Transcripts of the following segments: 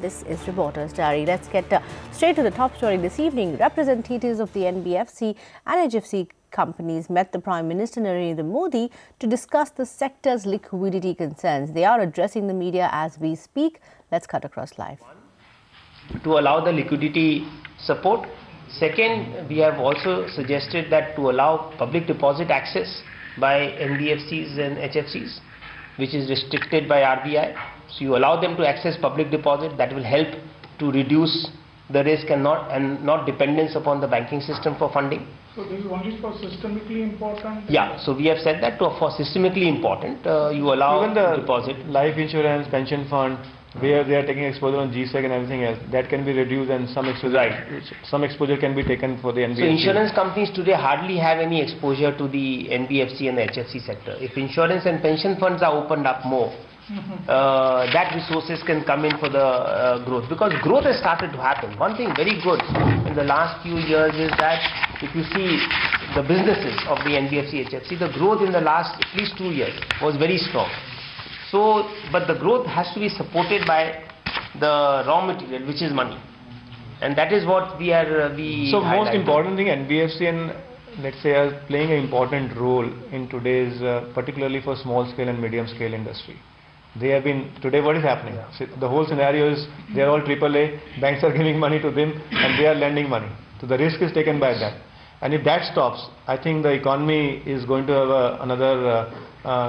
this is Reporter's Diary. Let's get straight to the top story this evening. Representatives of the NBFC and HFC companies met the Prime Minister Narendra Modi to discuss the sector's liquidity concerns. They are addressing the media as we speak. Let's cut across live. To allow the liquidity support. Second, we have also suggested that to allow public deposit access by NBFCs and HFCs, which is restricted by RBI. So you allow them to access public deposit. That will help to reduce the risk and not dependence upon the banking system for funding. So this is only for systemically important? Yeah, so we have said that for systemically important, you allow even the deposit. Life insurance, pension fund, where they are taking exposure on GSEC and everything else, that can be reduced and some exposure can be taken for the NBFC. So insurance companies today hardly have any exposure to the NBFC and the HFC sector. If insurance and pension funds are opened up more, that resources can come in for the growth, because growth has started to happen. One thing very good in the last few years is that if you see the businesses of the NBFC, HFC, the growth in the last at least 2 years was very strong. So, but the growth has to be supported by the raw material, which is money, and that is what we are. So most important thing, NBFC and let's say are playing an important role in today's, particularly for small scale and medium scale industry. They have been, today what is happening? So the whole scenario is they are all AAA, banks are giving money to them and they are lending money. So the risk is taken by that. And if that stops, I think the economy is going to have another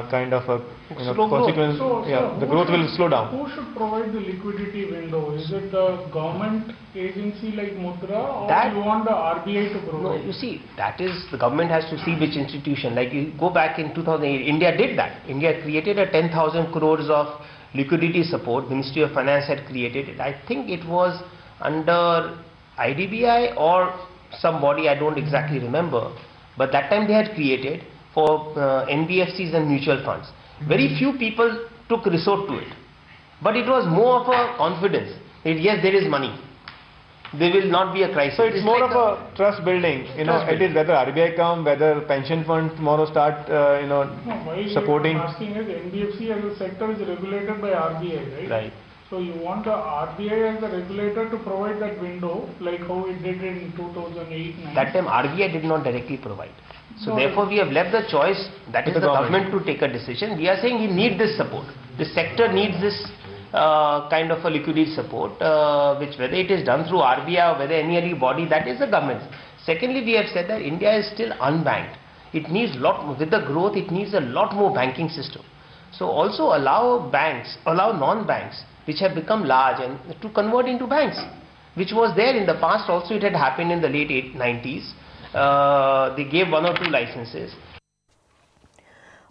kind of a consequence. The growth will slow down. Who should provide the liquidity window? Is it the government agency like Mudra, or do you want the RBI to provide? No, you see, that is, the government has to see which institution. Like you go back in 2008, India did that. India created a 10,000 crores of liquidity support. Ministry of Finance had created it. I think it was under IDBI or somebody, I don't exactly remember, but that time they had created for NBFCs and mutual funds. Very few people took resort to it, but it was more of a confidence that yes, there is money, there will not be a crisis. So it's more like of a trust building, it is whether RBI come, whether pension fund tomorrow start, supporting. What I'm asking is, NBFC as a sector is regulated by RBI, right? Right. So you want the RBI as the regulator to provide that window, like how it did in 2008-9? That time RBI did not directly provide. So therefore we have left the choice, that is the government to take a decision. We are saying we need this support. The sector needs this kind of a liquidity support, which whether it is done through RBI or whether any other body, that is the government. Secondly, we have said that India is still unbanked. It needs with the growth, it needs a lot more banking system. So also allow banks, allow non-banks, which have become large, and to convert into banks, which was there in the past also. It had happened in the late 90s. They gave 1 or 2 licenses.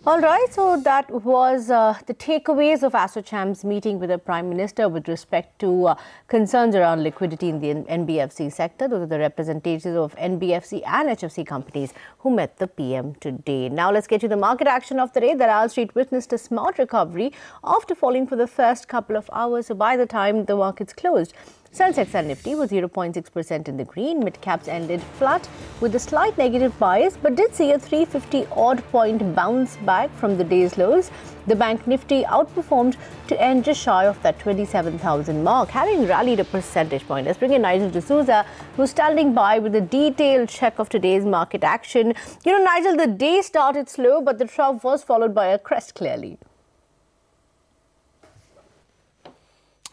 All right, so that was the takeaways of ASSOCHAM's meeting with the Prime Minister with respect to concerns around liquidity in the NBFC sector. Those are the representatives of NBFC and HFC companies who met the PM today. Now let's get to the market action of the day. The Wall Street witnessed a smart recovery after falling for the first couple of hours. So by the time the markets closed, Sensex and Nifty was 0.6% in the green. Mid-caps ended flat with a slight negative bias, but did see a 350-odd point bounce back from the day's lows. The Bank Nifty outperformed to end just shy of that 27,000 mark, having rallied a percentage point. Let's bring in Nigel D'Souza, who's standing by with a detailed check of today's market action. You know, Nigel, the day started slow, but the trough was followed by a crest clearly.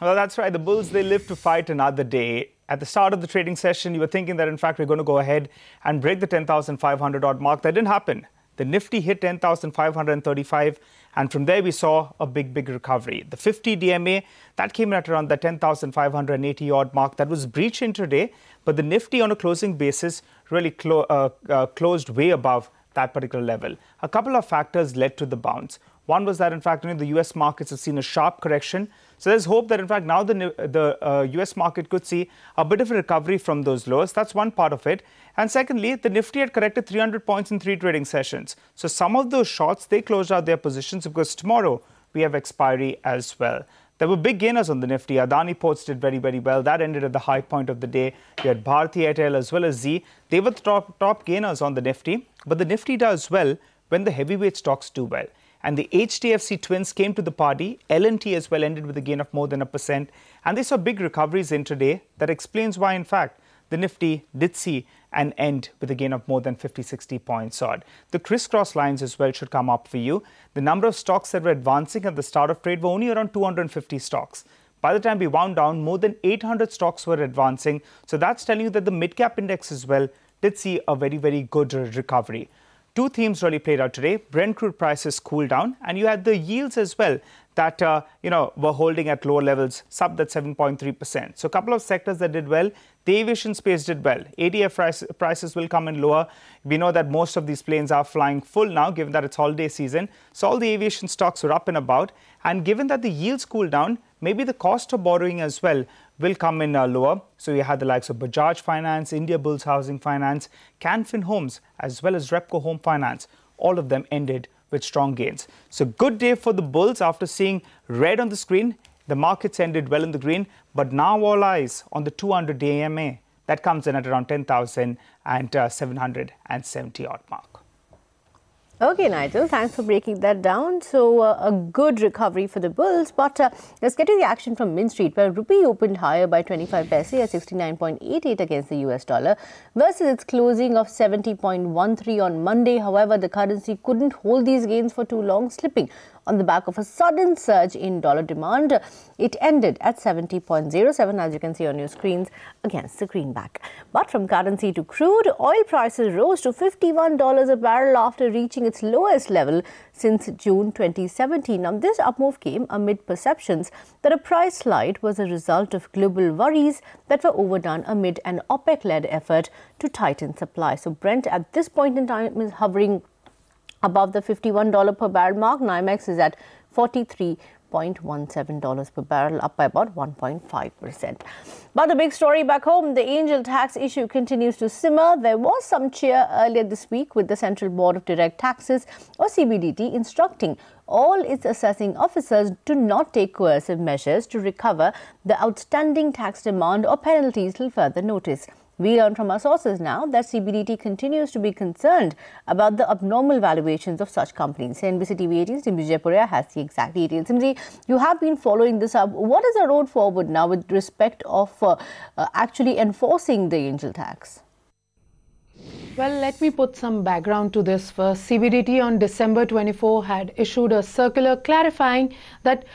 Well, that's right. The bulls, they live to fight another day. At the start of the trading session, you were thinking that, in fact, we're going to go ahead and break the 10,500 odd mark. That didn't happen. The Nifty hit 10,535, and from there we saw a big recovery. The 50 DMA, that came in at around the 10,580 odd mark. That was breached intraday, but the Nifty on a closing basis really closed way above that particular level. A couple of factors led to the bounce. One was that, in fact, the US markets have seen a sharp correction. So there's hope that, in fact, now the US market could see a bit of a recovery from those lows. That's one part of it. And secondly, the Nifty had corrected 300 points in 3 trading sessions. So some of those shorts, they closed out their positions because tomorrow we have expiry as well. There were big gainers on the Nifty. Adani Ports did very well. That ended at the high point of the day. You had Bharti Airtel as well as Z. They were the top gainers on the Nifty. But the Nifty does well when the heavyweight stocks do well. And the HDFC twins came to the party. L&T as well ended with a gain of more than 1%. And they saw big recoveries intraday. That explains why, in fact, the Nifty did see an end with a gain of more than 50-60 points odd. The crisscross lines as well should come up for you. The number of stocks that were advancing at the start of trade were only around 250 stocks. By the time we wound down, more than 800 stocks were advancing. So that's telling you that the mid-cap index as well did see a very, very good recovery. Two themes really played out today. Brent crude prices cooled down, and you had the yields as well that were holding at lower levels, sub that 7.3%. So a couple of sectors that did well. The aviation space did well. ADF prices will come in lower. We know that most of these planes are flying full now, given that it's holiday season. So all the aviation stocks were up and about. And given that the yields cooled down, maybe the cost of borrowing as well will come in lower. So you had the likes of Bajaj Finance, India Bulls Housing Finance, Canfin Homes, as well as Repco Home Finance. All of them ended with strong gains. So good day for the bulls after seeing red on the screen. The markets ended well in the green, but now all eyes on the 200-day EMA. That comes in at around 10,770 odd mark. Okay, Nigel, thanks for breaking that down. So, a good recovery for the bulls. But let's get to the action from Main Street, where rupee opened higher by 25 paise at 69.88 against the US dollar versus its closing of 70.13 on Monday. However, the currency couldn't hold these gains for too long, slipping on the back of a sudden surge in dollar demand. It ended at 70.07, as you can see on your screens, against the greenback. But from currency to crude, oil prices rose to $51 a barrel after reaching its lowest level since June 2017. Now, this upmove came amid perceptions that a price slide was a result of global worries that were overdone amid an OPEC-led effort to tighten supply. So Brent at this point in time is hovering above the $51 per barrel mark. NYMEX is at $43.17 per barrel, up by about 1.5%. But the big story back home, the angel tax issue continues to simmer. There was some cheer earlier this week with the Central Board of Direct Taxes, or CBDT, instructing all its assessing officers to not take coercive measures to recover the outstanding tax demand or penalties till further notice. We learn from our sources now that CBDT continues to be concerned about the abnormal valuations of such companies. NBC TV 18's Simzi Jaipuriya has the exact details. Simzi, you have been following this up. What is the road forward now with respect of actually enforcing the angel tax? Well, let me put some background to this first. CBDT on December 24 had issued a circular clarifying that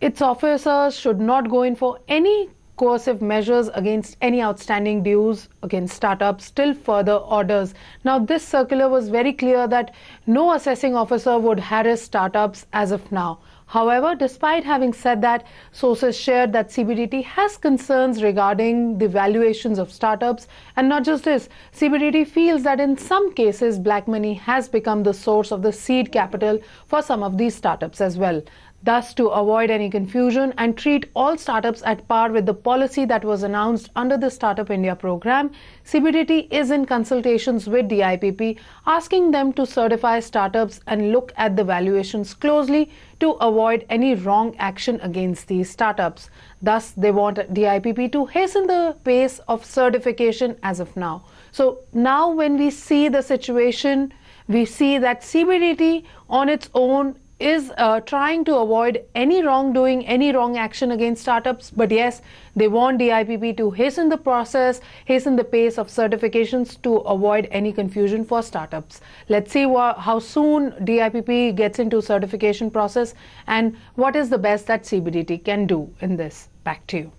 its officers should not go in for any coercive measures against any outstanding dues against startups till further orders. Now, this circular was very clear that no assessing officer would harass startups as of now. However, despite having said that, sources shared that CBDT has concerns regarding the valuations of startups. And not just this, CBDT feels that in some cases, black money has become the source of the seed capital for some of these startups as well. Thus, to avoid any confusion and treat all startups at par with the policy that was announced under the Startup India program, CBDT is in consultations with DIPP, asking them to certify startups and look at the valuations closely to avoid any wrong action against these startups. Thus, they want DIPP to hasten the pace of certification as of now. So now when we see the situation, we see that CBDT on its own is trying to avoid any wrongdoing, any wrong action against startups. But yes, they want DIPP to hasten the process, hasten the pace of certifications to avoid any confusion for startups. Let's see how soon DIPP gets into certification process and what is the best that CBDT can do in this. Back to you.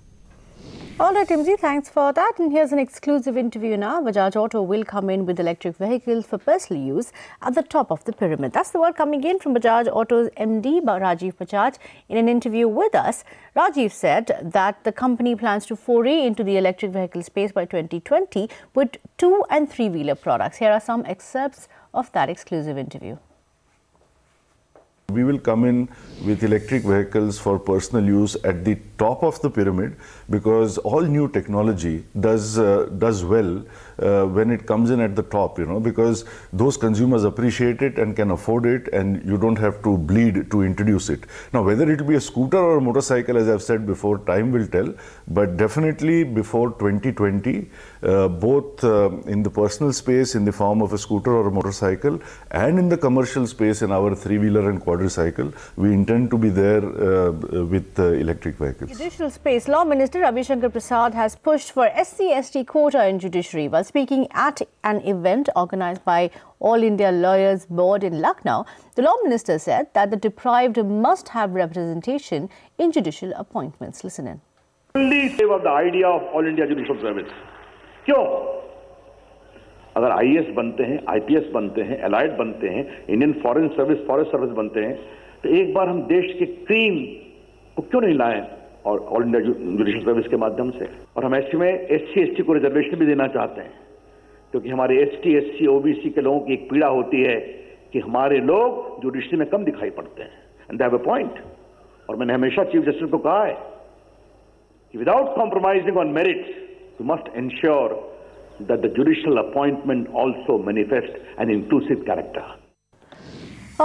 All right, Timsy, thanks for that. And here's an exclusive interview now. Bajaj Auto will come in with electric vehicles for personal use at the top of the pyramid. That's the word coming in from Bajaj Auto's MD, Rajiv Bajaj. In an interview with us, Rajiv said that the company plans to foray into the electric vehicle space by 2020 with 2- and 3-wheeler products. Here are some excerpts of that exclusive interview. We will come in with electric vehicles for personal use at the top of the pyramid, because all new technology does well when it comes in at the top, because those consumers appreciate it and can afford it, and you don't have to bleed to introduce it. Now, whether it will be a scooter or a motorcycle, as I've said before, time will tell, but definitely before 2020, both in the personal space in the form of a scooter or a motorcycle and in the commercial space in our 3-wheeler and quad quadricycle. We intend to be there with electric vehicles. Judicial space. Law Minister Ravi Shankar Prasad has pushed for SC/ST quota in judiciary. While speaking at an event organised by All India Lawyers Board in Lucknow, the Law Minister said that the deprived must have representation in judicial appointments. Listen in. Fully favor the idea of All India Judicial Service. क्यों? अगर IAS बनते हैं, IPS बनते हैं, Allied बनते हैं, Indian foreign service, forest service बनते हैं, तो एक बार हम देश के क्रीम को क्यों नहीं लाएं और ऑल इंडिया जुडिशियल सर्विस के माध्यम से? और हम ऐसे में SC/ST को रिजर्वेशन भी देना चाहते हैं, क्योंकि हमारे ST, SC, OBC के लोगों की एक पीड़ा होती है कि हमारे लोग जुडिशरी में कम दिखाई पड़ते हैं. And they have a point. और मैंने हमेशा चीफ जस्टिस को कहा है कि without compromising on merits, you must ensure that the judicial appointment also manifests an inclusive character.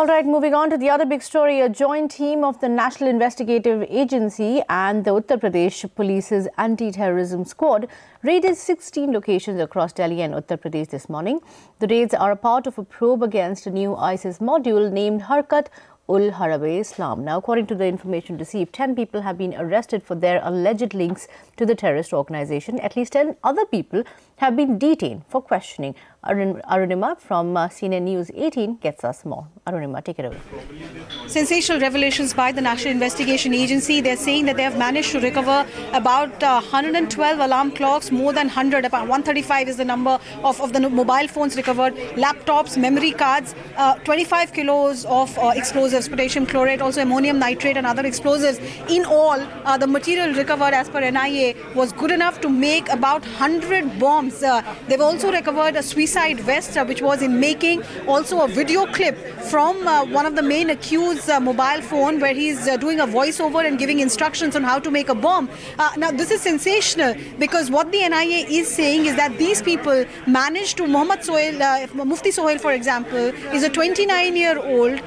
All right, moving on to the other big story. A joint team of the National Investigative Agency and the Uttar Pradesh Police's Anti-Terrorism Squad raided 16 locations across Delhi and Uttar Pradesh this morning. The raids are a part of a probe against a new ISIS module named Harkat ul Harab Islam. Now, according to the information received, 10 people have been arrested for their alleged links to the terrorist organization. At least 10 other people have been detained for questioning. Arunima from CNN News 18 gets us more. Arunima, take it away. Sensational revelations by the National Investigation Agency. They're saying that they have managed to recover about 112 alarm clocks, more than 100, about 135 is the number of the mobile phones recovered, laptops, memory cards, 25 kilos of explosives, potassium chlorate, also ammonium nitrate and other explosives. In all, the material recovered as per NIA was good enough to make about 100 bombs. They've also recovered a suicide vest which was in making, also a video clip from one of the main accused's mobile phone where he's doing a voiceover and giving instructions on how to make a bomb. Now this is sensational because what the NIA is saying is that these people managed to, Mufti Sohail for example is a 29-year-old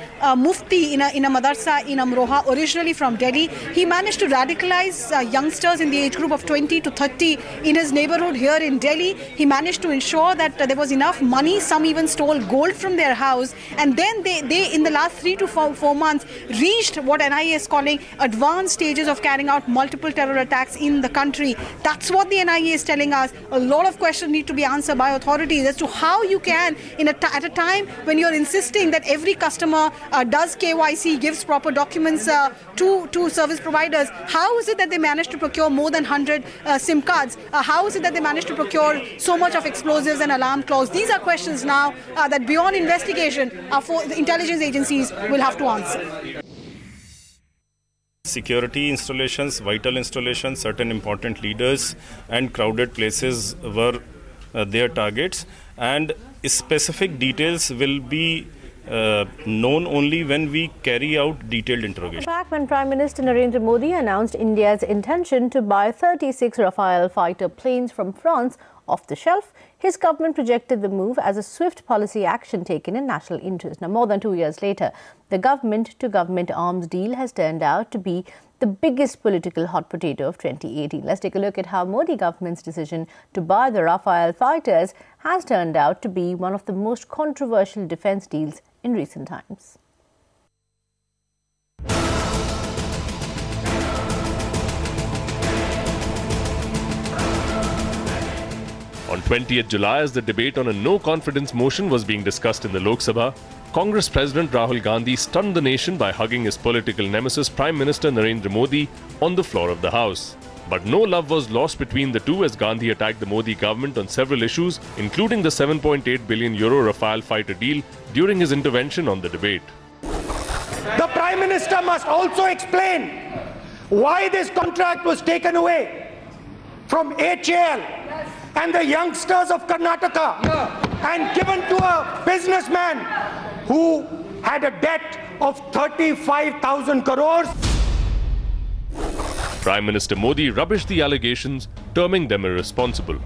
Mufti in a madarsa in Amroha, originally from Delhi. He managed to radicalize youngsters in the age group of 20 to 30 in his neighborhood here in Delhi. He managed to ensure that there was enough money. Some even stole gold from their house. And then they in the last 3 to 4 months, reached what NIA is calling advanced stages of carrying out multiple terror attacks in the country. That's what the NIA is telling us. A lot of questions need to be answered by authorities as to how you can, at a time when you're insisting that every customer does KYC, gives proper documents to service providers, how is it that they managed to procure more than 100 SIM cards? How is it that they managed to procure so much of explosives and alarm clocks? These are questions now that beyond investigation, the intelligence agencies will have to answer. Security installations, vital installations, certain important leaders and crowded places were their targets, and specific details will be known only when we carry out detailed interrogation. Back when Prime Minister Narendra Modi announced India's intention to buy 36 Rafale fighter planes from France off the shelf, his government projected the move as a swift policy action taken in national interest. Now, more than 2 years later, the government-to-government arms deal has turned out to be the biggest political hot potato of 2018. Let's take a look at how Modi government's decision to buy the Rafale fighters has turned out to be one of the most controversial defence deals in recent times. On 20th July, as the debate on a no-confidence motion was being discussed in the Lok Sabha, Congress President Rahul Gandhi stunned the nation by hugging his political nemesis Prime Minister Narendra Modi on the floor of the House. But no love was lost between the two as Gandhi attacked the Modi government on several issues, including the €7.8 billion Rafale fighter deal during his intervention on the debate. The Prime Minister must also explain why this contract was taken away from HAL and the youngsters of Karnataka and given to a businessman who had a debt of 35,000 crores. Prime Minister Modi rubbished the allegations, terming them irresponsible.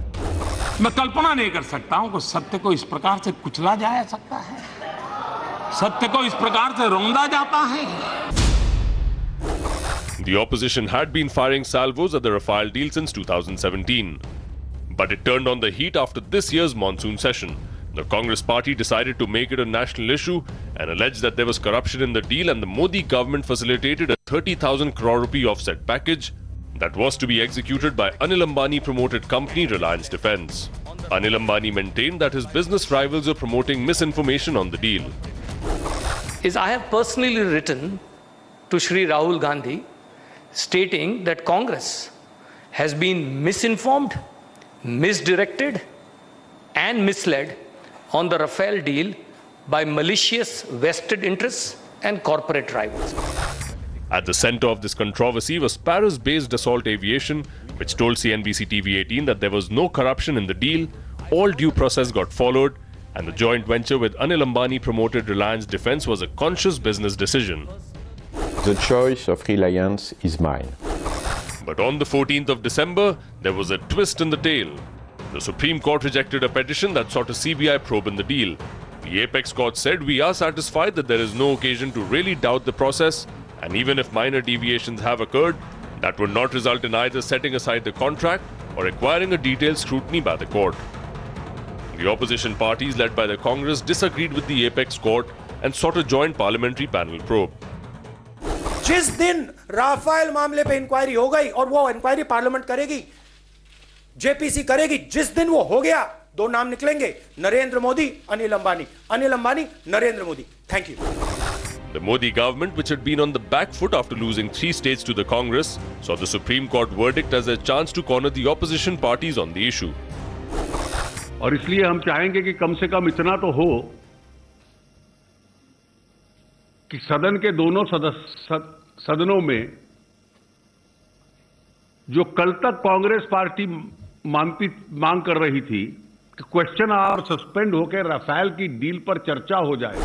मैं कल्पना नहीं कर सकता हूं कि सत्य को इस प्रकार से कुचला जा सकता है, सत्य को इस प्रकार से रौंदा जाता है. The opposition had been firing salvos at the Rafale deal since 2017. But it turned on the heat after this year's monsoon session. The Congress party decided to make it a national issue and alleged that there was corruption in the deal, and the Modi government facilitated a 30,000 crore rupee offset package that was to be executed by Anil Ambani promoted company Reliance Defence. Anil Ambani maintained that his business rivals were promoting misinformation on the deal. I have personally written to Shri Rahul Gandhi stating that Congress has been misinformed, misdirected and misled on the Rafale deal by malicious vested interests and corporate rivals. At the center of this controversy was Paris-based Dassault Aviation, which told cnbc TV 18 that there was no corruption in the deal, all due process got followed, and the joint venture with Anil Ambani promoted Reliance Defence was a conscious business decision. The choice of Reliance is mine. But on the 14th of December, there was a twist in the tale. The Supreme Court rejected a petition that sought a CBI probe in the deal. The apex court said, "We are satisfied that there is no occasion to really doubt the process, and even if minor deviations have occurred, that would not result in either setting aside the contract or requiring a detailed scrutiny by the court." The opposition parties led by the Congress disagreed with the apex court and sought a joint parliamentary panel probe. जिस दिन Rafale मामले पे inquiry हो गई और वो inquiry parliament करेगी, JPC करेगी, जिस दिन वो हो गया, दो नाम निकलेंगे, Narendra Modi, Anil Ambani, Narendra Modi. Thank you. The Modi government, which had been on the back foot after losing 3 states to the Congress, saw the Supreme Court verdict as a chance to corner the opposition parties on the issue. और इसलिए हम चाहेंगे कि कम से कम इतना तो हो कि सदन के दोनों सदनों में जो कल तक कांग्रेस पार्टी मांग कर रही थी कि क्वेश्चन आवर सस्पेंड होकर राफेल की डील पर चर्चा हो जाए.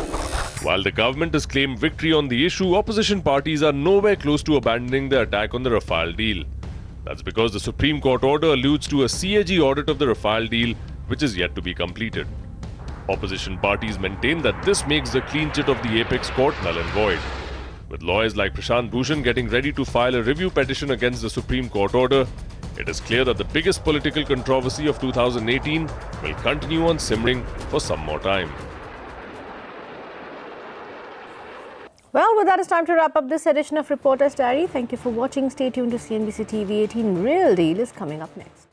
While the government has claimed victory on the issue, opposition parties are nowhere close to abandoning the attack on the Rafale deal. That's because the Supreme Court order alludes to a CAG audit of the Rafale deal, which is yet to be completed. Opposition parties maintain that this makes the clean chit of the apex court null and void. With lawyers like Prashant Bhushan getting ready to file a review petition against the Supreme Court order, it is clear that the biggest political controversy of 2018 will continue on simmering for some more time. Well, with that, it's time to wrap up this edition of Reporter's Diary. Thank you for watching. Stay tuned to cnbc TV 18. Real Deal is coming up next.